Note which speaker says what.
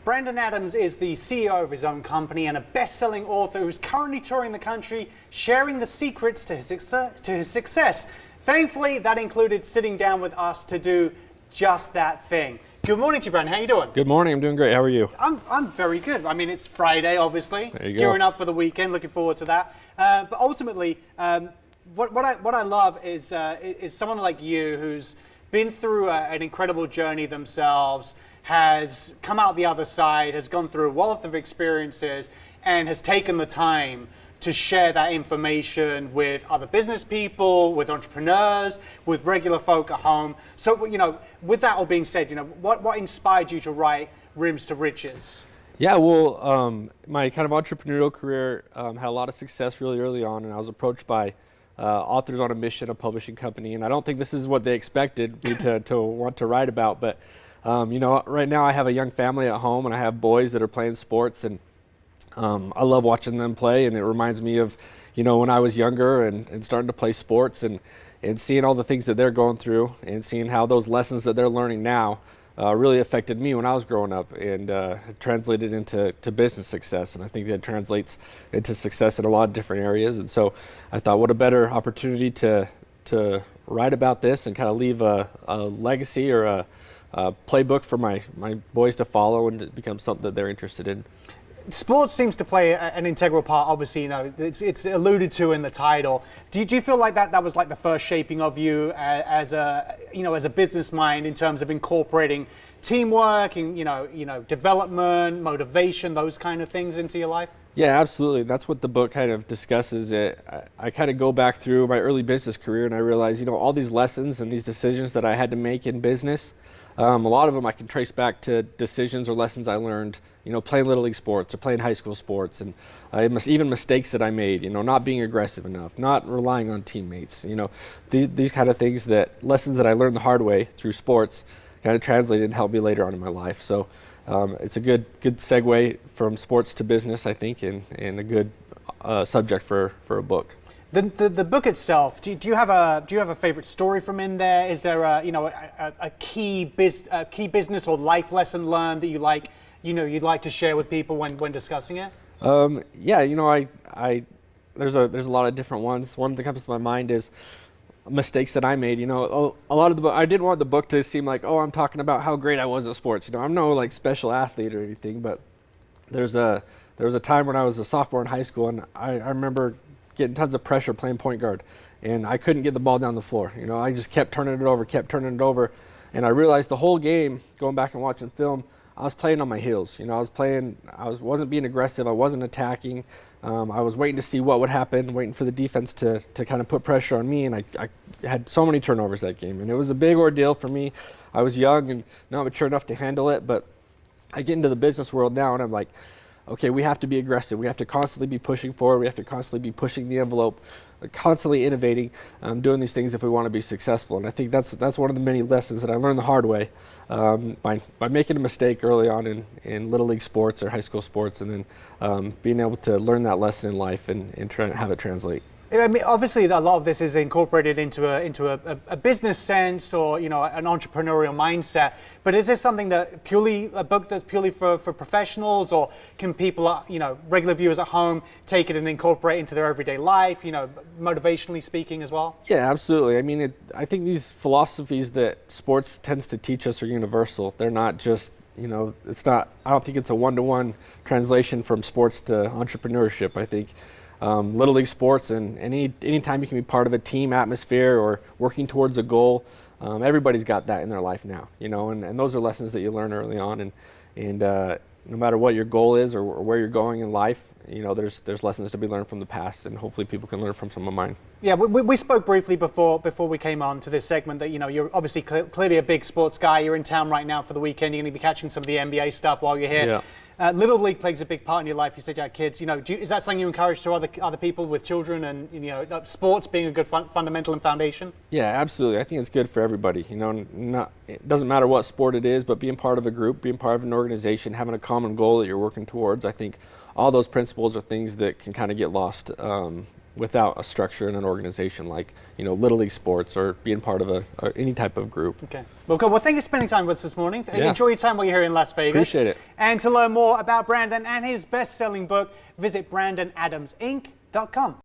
Speaker 1: Brandon Adams is the CEO of his own company and a best-selling author who's currently touring the country, sharing the secrets to his success. Thankfully, that included sitting down with us to do just that thing. Good morning to you, Brandon. How you doing?
Speaker 2: Good morning. I'm doing great. How are you?
Speaker 1: I'm very good. I mean, it's Friday, obviously.
Speaker 2: There you go.
Speaker 1: Gearing up for the weekend. Looking forward to that. But ultimately, what I love is someone like you who's been through an incredible journey themselves, has come out the other side, has gone through a wealth of experiences, and has taken the time to share that information with other business people, with entrepreneurs, with regular folk at home. So, you know, with that all being said, you know, what inspired you to write Rims to Riches?
Speaker 2: Yeah, well, my kind of entrepreneurial career had a lot of success really early on, and I was approached by authors on a mission, a publishing company, and I don't think this is what they expected me to want to write about, but you know, right now I have a young family at home, and I have boys that are playing sports, and I love watching them play, and it reminds me of, you know, when I was younger and starting to play sports and seeing all the things that they're going through and seeing how those lessons that they're learning now really affected me when I was growing up and translated into business success. And I think that translates into success in a lot of different areas. And so I thought, what a better opportunity to write about this and kind of leave a legacy or a playbook for my boys to follow and to become something that they're interested in.
Speaker 1: Sports seems to play an integral part. Obviously, you know, it's alluded to in the title. Do you feel like that was like the first shaping of you as a business mind in terms of incorporating teamwork and you know development, motivation, those kind of things into your life?
Speaker 2: Yeah, absolutely. That's what the book kind of discusses. I kind of go back through my early business career and I realize, you know, all these lessons and these decisions that I had to make in business, a lot of them I can trace back to decisions or lessons I learned, you know, playing Little League sports or playing high school sports, and even mistakes that I made, you know, not being aggressive enough, not relying on teammates, you know, these kind of things, that lessons that I learned the hard way through sports kind of translated and helped me later on in my life. So it's a good segue from sports to business, I think, and a good subject for a book.
Speaker 1: The book itself, do you have a favorite story from in there? Is there a key business or life lesson learned that you'd like to share with people when discussing it?
Speaker 2: Yeah, you know, there's a lot of different ones. One that comes to my mind is mistakes that I made. You know, a lot of the book, I didn't want the book to seem like, oh, I'm talking about how great I was at sports. You know, I'm no like special athlete or anything, but there was a time when I was a sophomore in high school, and I remember getting tons of pressure playing point guard, and I couldn't get the ball down the floor. You know, I just kept turning it over, and I realized the whole game, going back and watching film, I was playing on my heels. You know, I wasn't being aggressive, I wasn't attacking. I was waiting to see what would happen, waiting for the defense to kind of put pressure on me, and I had so many turnovers that game, and it was a big ordeal for me. I was young and not mature enough to handle it, but I get into the business world now, and I'm like, okay, we have to be aggressive. We have to constantly be pushing forward. We have to constantly be pushing the envelope, constantly innovating, doing these things if we want to be successful. And I think that's one of the many lessons that I learned the hard way by making a mistake early on in Little League sports or high school sports, and then being able to learn that lesson in life and try to have it translate.
Speaker 1: I mean, obviously, a lot of this is incorporated into a business sense or, you know, an entrepreneurial mindset. But is this something a book that's purely for professionals, or can people, you know, regular viewers at home take it and incorporate it into their everyday life, you know, motivationally speaking as well?
Speaker 2: Yeah, absolutely. I mean, I think these philosophies that sports tends to teach us are universal. They're not just, you know, I don't think it's a one-to-one translation from sports to entrepreneurship. I think Little League sports and any time you can be part of a team atmosphere or working towards a goal, everybody's got that in their life now, you know, and those are lessons that you learn early on, and no matter what your goal is or where you're going in life, you know, there's lessons to be learned from the past, and hopefully people can learn from some of mine.
Speaker 1: Yeah, we spoke briefly before we came on to this segment that, you know, you're obviously clearly a big sports guy. You're in town right now for the weekend. You're going to be catching some of the NBA stuff while you're here.
Speaker 2: Yeah.
Speaker 1: Little League plays a big part in your life. You said you had kids. You know, is that something you encourage to other people with children, and, you know, sports being a good fundamental and foundation?
Speaker 2: Yeah, absolutely. I think it's good for everybody. You know, it doesn't matter what sport it is, but being part of a group, being part of an organization, having a common goal that you're working towards. I think all those principles are things that can kind of get lost without a structure and an organization like, you know, Little League sports or being part of any type of group.
Speaker 1: Okay. Well, good. Well, thank you for spending time with us this morning.
Speaker 2: Yeah.
Speaker 1: Enjoy your time while you're here in Las Vegas.
Speaker 2: Appreciate it.
Speaker 1: And to learn more about Brandon and his best-selling book, visit BrandonAdamsInc.com.